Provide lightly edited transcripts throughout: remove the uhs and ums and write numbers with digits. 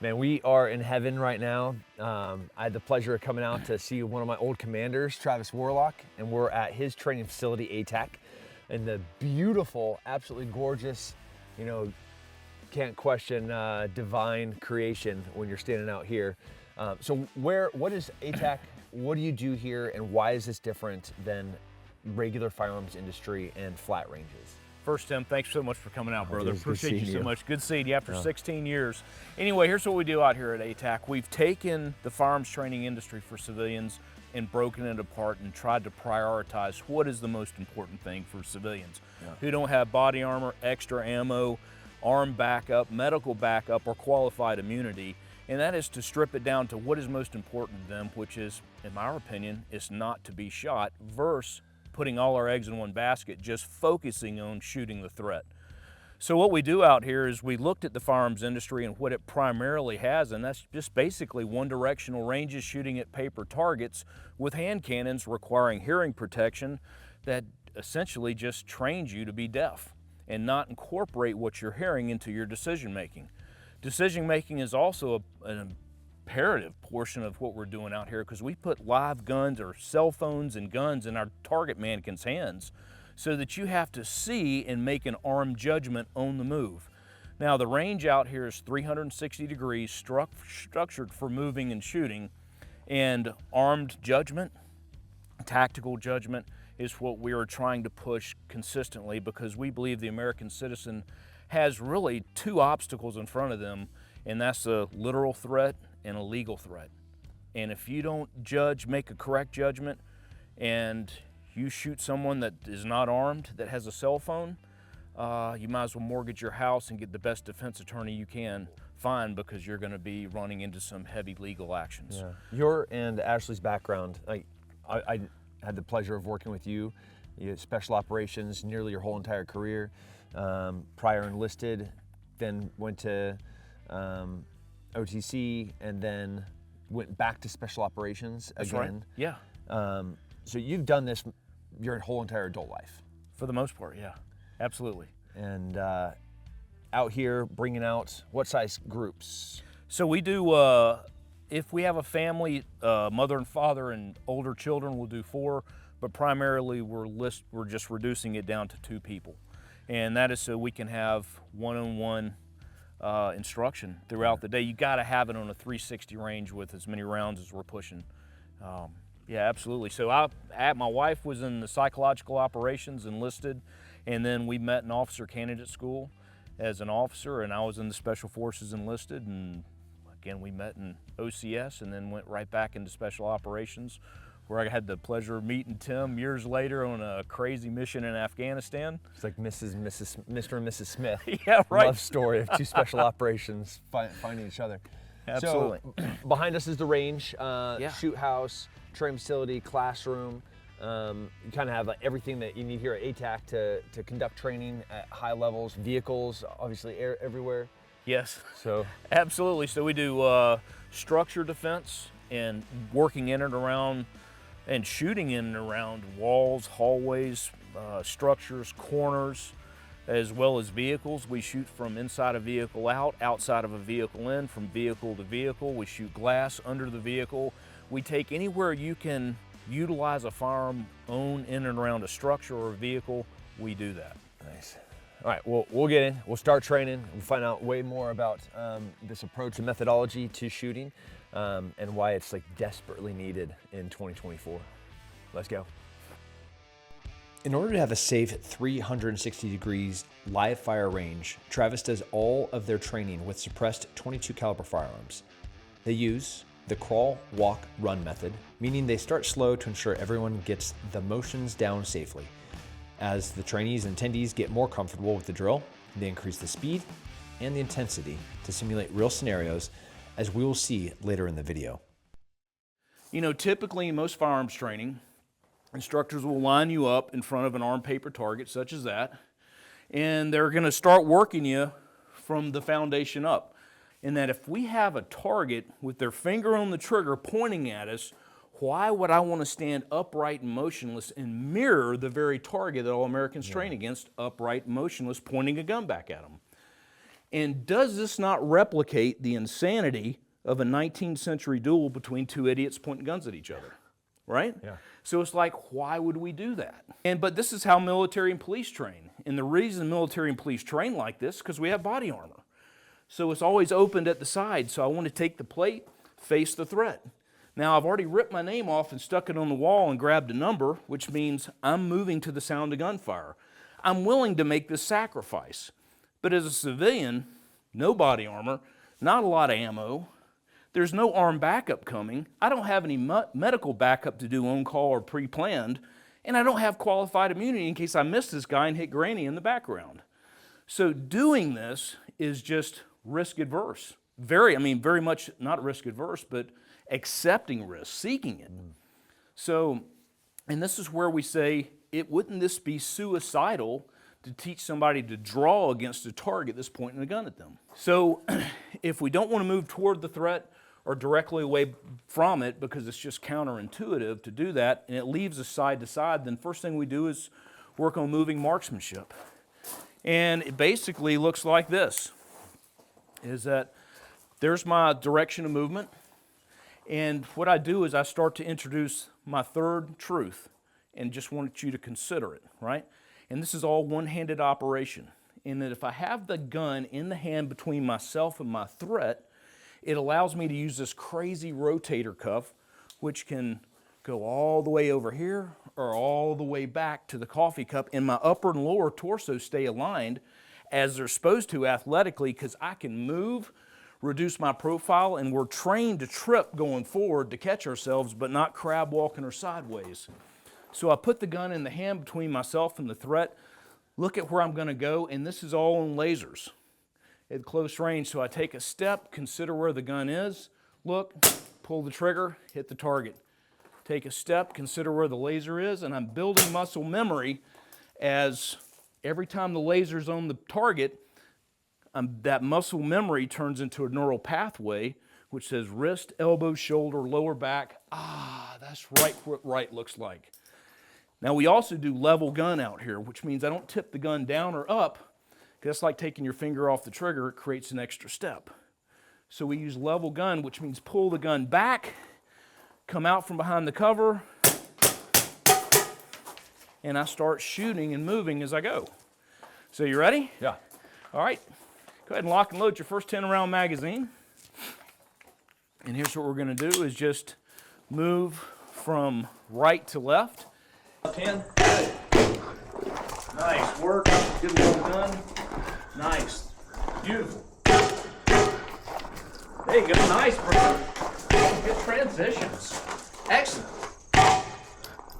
Man, we are in heaven right now. I had the pleasure of coming out to see one of my old commanders, Travis Warlock, and we're at his training facility, A.T.A.C, in the beautiful, absolutely gorgeous, you know, can't question divine creation when you're standing out here. So what is A.T.A.C, what do you do here, and why is this different than regular firearms industry and flat ranges? First, Tim, thanks so much for coming out, brother. It's good Appreciate you seeing so you. much. Good seeing you after 16 years. Anyway, here's what we do out here at A.T.A.C. We've taken the firearms training industry for civilians and broken it apart and tried to prioritize what is the most important thing for civilians who don't have body armor, extra ammo, arm backup, medical backup, or qualified immunity. And that is to strip it down to what is most important to them, which is, in my opinion, is not to be shot versus putting all our eggs in one basket, just focusing on shooting the threat. So what we do out here is we looked at the firearms industry and what it primarily has, and that's just basically one-directional ranges shooting at paper targets with hand cannons requiring hearing protection that essentially just trains you to be deaf and not incorporate what you're hearing into your decision-making. Decision-making is also an imperative portion of what we're doing out here, because we put live guns or cell phones and guns in our target mannequin's hands so that you have to see and make an armed judgment on the move. Now, the range out here is 360 degrees, structured for moving and shooting, and armed judgment, tactical judgment is what we are trying to push consistently, because we believe the American citizen has really two obstacles in front of them, and that's a literal threat and a legal threat. And if you don't make a correct judgment, and you shoot someone that is not armed, that has a cell phone, you might as well mortgage your house and get the best defense attorney you can find, because you're going to be running into some heavy legal actions. Yeah. Your and Ashley's background, I had the pleasure of working with you. You had special operations nearly your whole entire career, prior enlisted, then went to O.T.C, and then went back to special operations again. Right. Yeah. So you've done this your whole entire adult life? For the most part, yeah. Absolutely. And out here bringing out what size groups? So we do, if we have a family, mother and father and older children, we'll do 4, but primarily we're just reducing it down to 2 people. And that is so we can have one-on-one instruction throughout the day. You got to have it on a 360 range with as many rounds as we're pushing. Yeah, absolutely. So my wife was in the psychological operations, enlisted, and then we met in officer candidate school as an officer, and I was in the special forces enlisted, and again, we met in OCS and then went right back into special operations, where I had the pleasure of meeting Tim years later on a crazy mission in Afghanistan. It's like Mr. and Mrs. Smith. Yeah, right. Love story of 2 special operations finding each other. Absolutely. So behind us is the range, Yeah. shoot house, training facility, classroom. You kind of have like everything that you need here at A.T.A.C to conduct training at high levels, vehicles, obviously everywhere. Yes. So absolutely. So we do structure defense and working in and around and shooting in and around walls, hallways, structures, corners, as well as vehicles. We shoot from inside a vehicle out, outside of a vehicle in, from vehicle to vehicle. We shoot glass under the vehicle. We take anywhere you can utilize a firearm on, in and around a structure or a vehicle, we do that. nice. All right, well, we'll get in, we'll start training, we'll find out way more about this approach and methodology to shooting, and why it's like desperately needed in 2024. Let's go. In order to have a safe 360 degrees live fire range, Travis does all of their training with suppressed .22 caliber firearms. They use the crawl, walk, run method, meaning they start slow to ensure everyone gets the motions down safely. As the trainees and attendees get more comfortable with the drill, they increase the speed and the intensity to simulate real scenarios, as we will see later in the video. You know, typically in most firearms training, instructors will line you up in front of an armed paper target such as that, and they're going to start working you from the foundation up. In that if we have a target with their finger on the trigger pointing at us, why would I want to stand upright and motionless and mirror the very target that all Americans train against, upright and motionless, pointing a gun back at them? And does this not replicate the insanity of a 19th century duel between two idiots pointing guns at each other? Right? Yeah. So it's like, why would we do that? But this is how military and police train. And the reason military and police train like this is because we have body armor. So it's always opened at the side. So I want to take the plate, face the threat. Now I've already ripped my name off and stuck it on the wall and grabbed a number, which means I'm moving to the sound of gunfire. I'm willing to make this sacrifice. But as a civilian, no body armor, not a lot of ammo, there's no armed backup coming. I don't have any medical backup to do on call or pre-planned, and I don't have qualified immunity in case I miss this guy and hit Granny in the background. So doing this is just risk adverse. Very much not risk adverse, but accepting risk, seeking it. So, and this is where we say, wouldn't this be suicidal to teach somebody to draw against a target that's pointing a gun at them? So if we don't want to move toward the threat or directly away from it because it's just counterintuitive to do that, and it leaves us side to side, then first thing we do is work on moving marksmanship. And it basically looks like this, is that there's my direction of movement, and what I do is I start to introduce my third truth and just want you to consider it, right? And this is all one-handed operation. And that if I have the gun in the hand between myself and my threat, it allows me to use this crazy rotator cuff, which can go all the way over here or all the way back to the coffee cup, and my upper and lower torso stay aligned as they're supposed to athletically, because I can move, reduce my profile, and we're trained to trip going forward to catch ourselves, but not crab walking or sideways. So I put the gun in the hand between myself and the threat, look at where I'm going to go, and this is all on lasers at close range. So I take a step, consider where the gun is, look, pull the trigger, hit the target. Take a step, consider where the laser is, and I'm building muscle memory as every time the laser's on the target, that muscle memory turns into a neural pathway which says wrist, elbow, shoulder, lower back. That's right what right looks like. Now we also do level gun out here, which means I don't tip the gun down or up, because that's like taking your finger off the trigger. It creates an extra step. So we use level gun, which means pull the gun back, come out from behind the cover, and I start shooting and moving as I go. So you ready? Yeah. All right. Go ahead and lock and load your first 10-round magazine. And here's what we're going to do is just move from right to left. Left hand. Good. Nice work. Good level gun. Nice. Beautiful. There you go. Nice, bro. Good transitions. Excellent.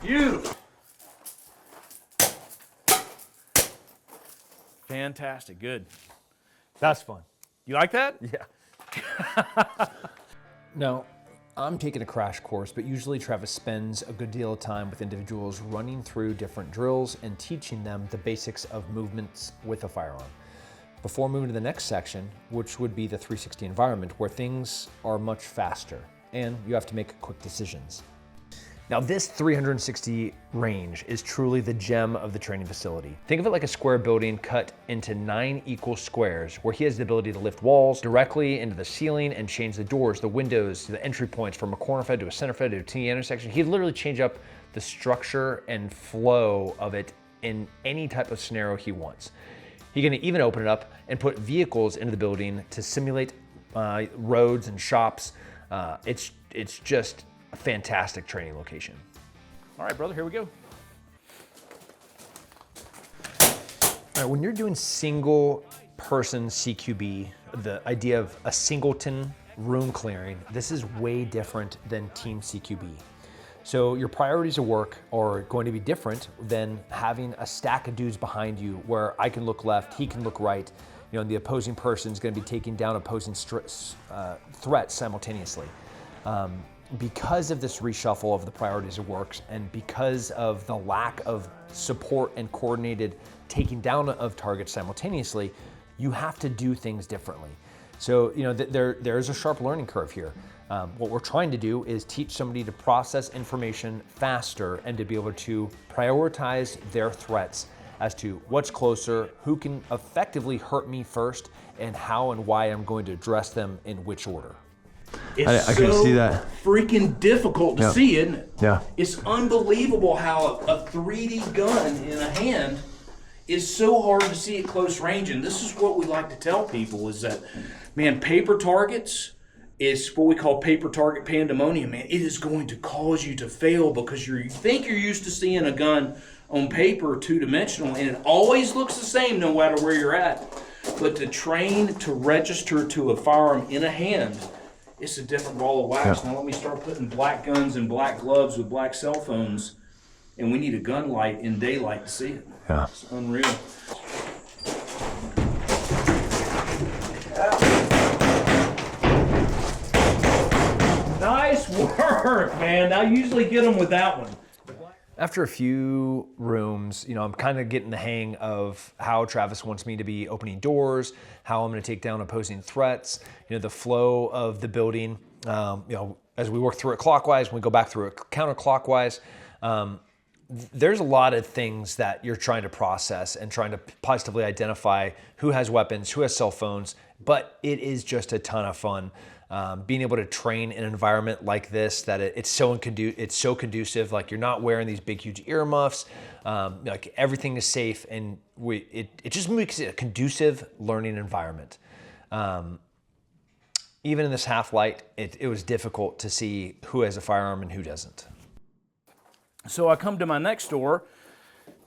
Beautiful. Fantastic. Good. That's fun. You like that? Yeah. Now, I'm taking a crash course, but usually Travis spends a good deal of time with individuals running through different drills and teaching them the basics of movements with a firearm. Before moving to the next section, which would be the 360 environment, where things are much faster and you have to make quick decisions. Now this 360 range is truly the gem of the training facility. Think of it like a square building cut into 9 equal squares, where he has the ability to lift walls directly into the ceiling and change the doors, the windows, the entry points from a corner fed to a center fed to a T intersection. He'd literally change up the structure and flow of it in any type of scenario he wants. He can even open it up and put vehicles into the building to simulate roads and shops. It's just a fantastic training location. All right, brother, here we go. All right, when you're doing single person CQB, the idea of a singleton room clearing, this is way different than team CQB. So your priorities of work are going to be different than having a stack of dudes behind you where I can look left, he can look right, and the opposing person is going to be taking down opposing threats simultaneously. Because of this reshuffle of the priorities of works, and because of the lack of support and coordinated taking down of targets simultaneously, you have to do things differently. So there's a sharp learning curve here. What we're trying to do is teach somebody to process information faster and to be able to prioritize their threats as to what's closer, who can effectively hurt me first, and how and why I'm going to address them in which order. It's I can see that. freaking difficult to see, isn't it? Yeah. It's unbelievable how a 3D gun in a hand is so hard to see at close range. And this is what we like to tell people is that, man, paper targets is what we call paper target pandemonium, man. It is going to cause you to fail because you think you're used to seeing a gun on paper two-dimensional, and it always looks the same no matter where you're at. But to train to register to a firearm in a hand, it's a different ball of wax. Now let me start putting black guns and black gloves with black cell phones, and we need a gun light in daylight to see it. Yeah. It's unreal. Nice work, man. I usually get them with that one. After a few rooms, you know, I'm kind of getting the hang of how Travis wants me to be opening doors, how I'm going to take down opposing threats, you know, the flow of the building. You know, as we work through it clockwise, when we go back through it counterclockwise, there's a lot of things that you're trying to process and trying to positively identify who has weapons, who has cell phones, but it is just a ton of fun. Being able to train in an environment like this, that it's so conducive. Like you're not wearing these big, huge earmuffs. Like everything is safe, and it just makes it a conducive learning environment. Even in this half light, it was difficult to see who has a firearm and who doesn't. So I come to my next door.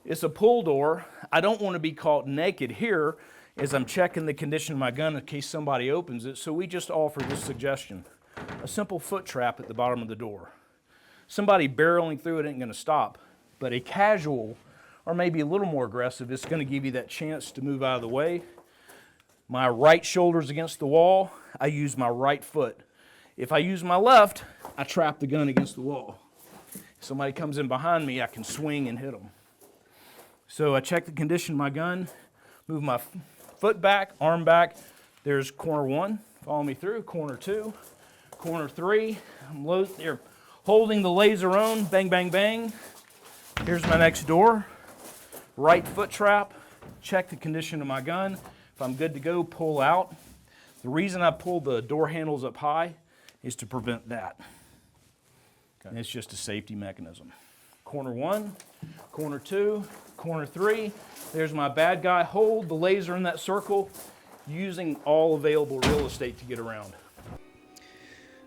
It's a pull door. I don't want to be caught naked here as I'm checking the condition of my gun in case somebody opens it. So we just offer this suggestion: a simple foot trap at the bottom of the door. Somebody barreling through it ain't going to stop, but a casual or maybe a little more aggressive is going to give you that chance to move out of the way. My right shoulder's against the wall. I use my right foot. If I use my left, I trap the gun against the wall. If somebody comes in behind me, I can swing and hit them. So I check the condition of my gun, move my foot back, arm back. There's corner one, follow me through, corner two, corner three. They're holding the laser on, bang, bang, bang. Here's my next door, right foot trap, check the condition of my gun. If I'm good to go, pull out. The reason I pull the door handles up high is to prevent that. And it's just a safety mechanism. Corner one, corner two, corner three. There's my bad guy. Hold the laser in that circle, using all available real estate to get around.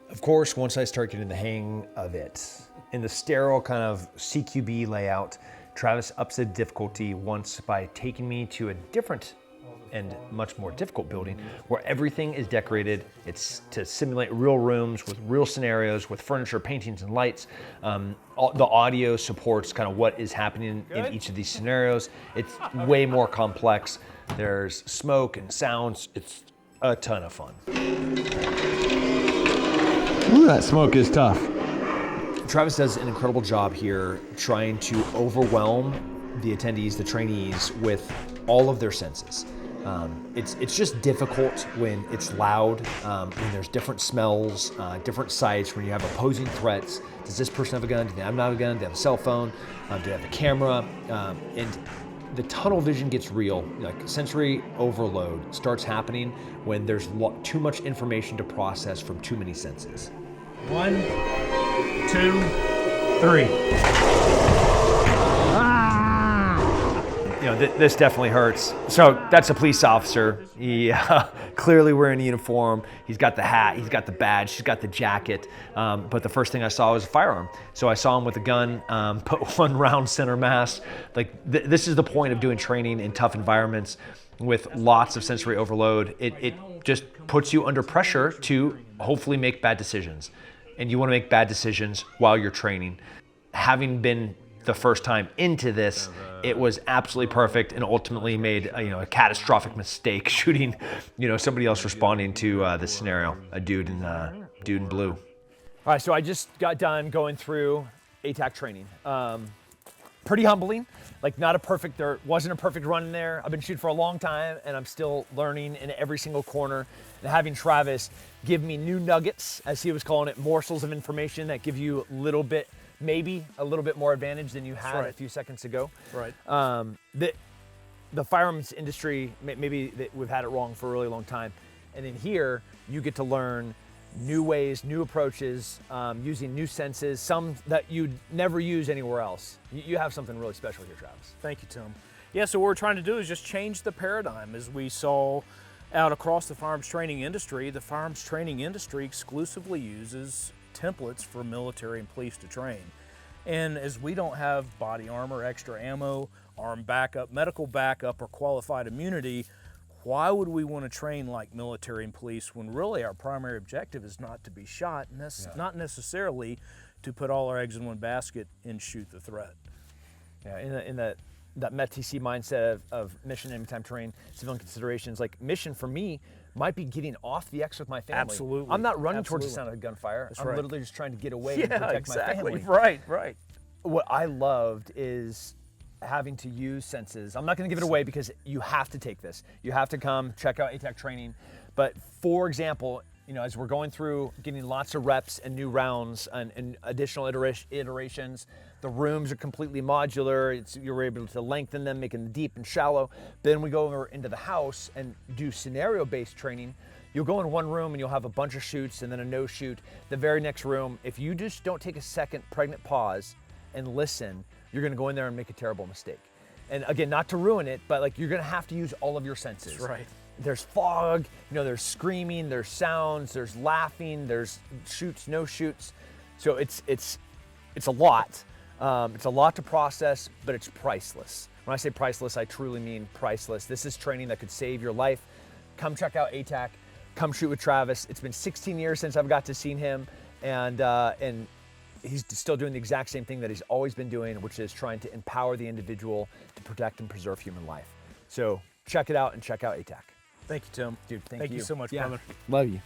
Of course, once I start getting the hang of it, in the sterile kind of CQB layout, Travis ups the difficulty once by taking me to a different and much more difficult building where everything is decorated. It's to simulate real rooms with real scenarios with furniture, paintings, and lights. The audio supports kind of what is happening in each of these scenarios. It's way more complex. There's smoke and sounds. It's a ton of fun. Ooh, that smoke is tough. Travis does an incredible job here trying to overwhelm the attendees, the trainees, with all of their senses. It's just difficult when it's loud, when there's different smells, different sights, when you have opposing threats. Does this person have a gun? Do they have not a gun? Do they have a cell phone? Do they have a camera? And the tunnel vision gets real. Like sensory overload starts happening when there's too much information to process from too many senses. 1, 2, 3. You know, this definitely hurts. So that's a police officer. He clearly wearing a uniform. He's got the hat, he's got the badge, he's got the jacket. But the first thing I saw was a firearm. So I saw him with a gun, put one round center mass. Like this is the point of doing training in tough environments with lots of sensory overload. It just puts you under pressure to hopefully make bad decisions. And you want to make bad decisions while you're training. Having been the first time into this, it was absolutely perfect, and ultimately made a catastrophic mistake shooting somebody else responding to this scenario, a dude in blue. All right, so I just got done going through ATAC training. Pretty humbling. Like there wasn't a perfect run in there. I've been shooting for a long time, and I'm still learning in every single corner. And having Travis give me new nuggets, as he was calling it, morsels of information that give you maybe a little bit more advantage than you had a few seconds ago. Right. the firearms industry, maybe we've had it wrong for a really long time. And in here, you get to learn new ways, new approaches, using new senses, some that you'd never use anywhere else. You have something really special here, Travis. Thank you, Tim. Yeah, so what we're trying to do is just change the paradigm. As we saw out across the firearms training industry, the firearms training industry exclusively uses templates for military and police to train. And as we don't have body armor, extra ammo, arm backup, medical backup, or qualified immunity, why would we want to train like military and police when really our primary objective is not to be shot, not necessarily to put all our eggs in one basket and shoot the threat? Yeah, in that A.T.A.C mindset of mission, anytime terrain, civilian considerations, like mission for me might be getting off the X with my family. Absolutely. I'm not running towards the sound of gunfire. I'm right. literally just trying to get away and protect my family. Right. What I loved is having to use senses. I'm not going to give it away because you have to take this. You have to come check out ATAC training. But for example, as we're going through getting lots of reps and new rounds and additional iterations, the rooms are completely modular. You're able to lengthen them, make them deep and shallow. Then we go over into the house and do scenario-based training. You'll go in one room and you'll have a bunch of shoots and then a no shoot. The very next room, if you just don't take a second pregnant pause and listen, you're gonna go in there and make a terrible mistake. And again, not to ruin it, but like you're gonna have to use all of your senses. That's right. There's fog, there's screaming, there's sounds, there's laughing, there's shoots, no shoots. So it's a lot. It's a lot to process, but it's priceless. When I say priceless, I truly mean priceless. This is training that could save your life. Come check out ATAC. Come shoot with Travis. It's been 16 years since I've got to see him, and he's still doing the exact same thing that he's always been doing, which is trying to empower the individual to protect and preserve human life. So check it out and check out ATAC. Thank you, Tim. Dude, thank you. Thank you so much, brother. Love you.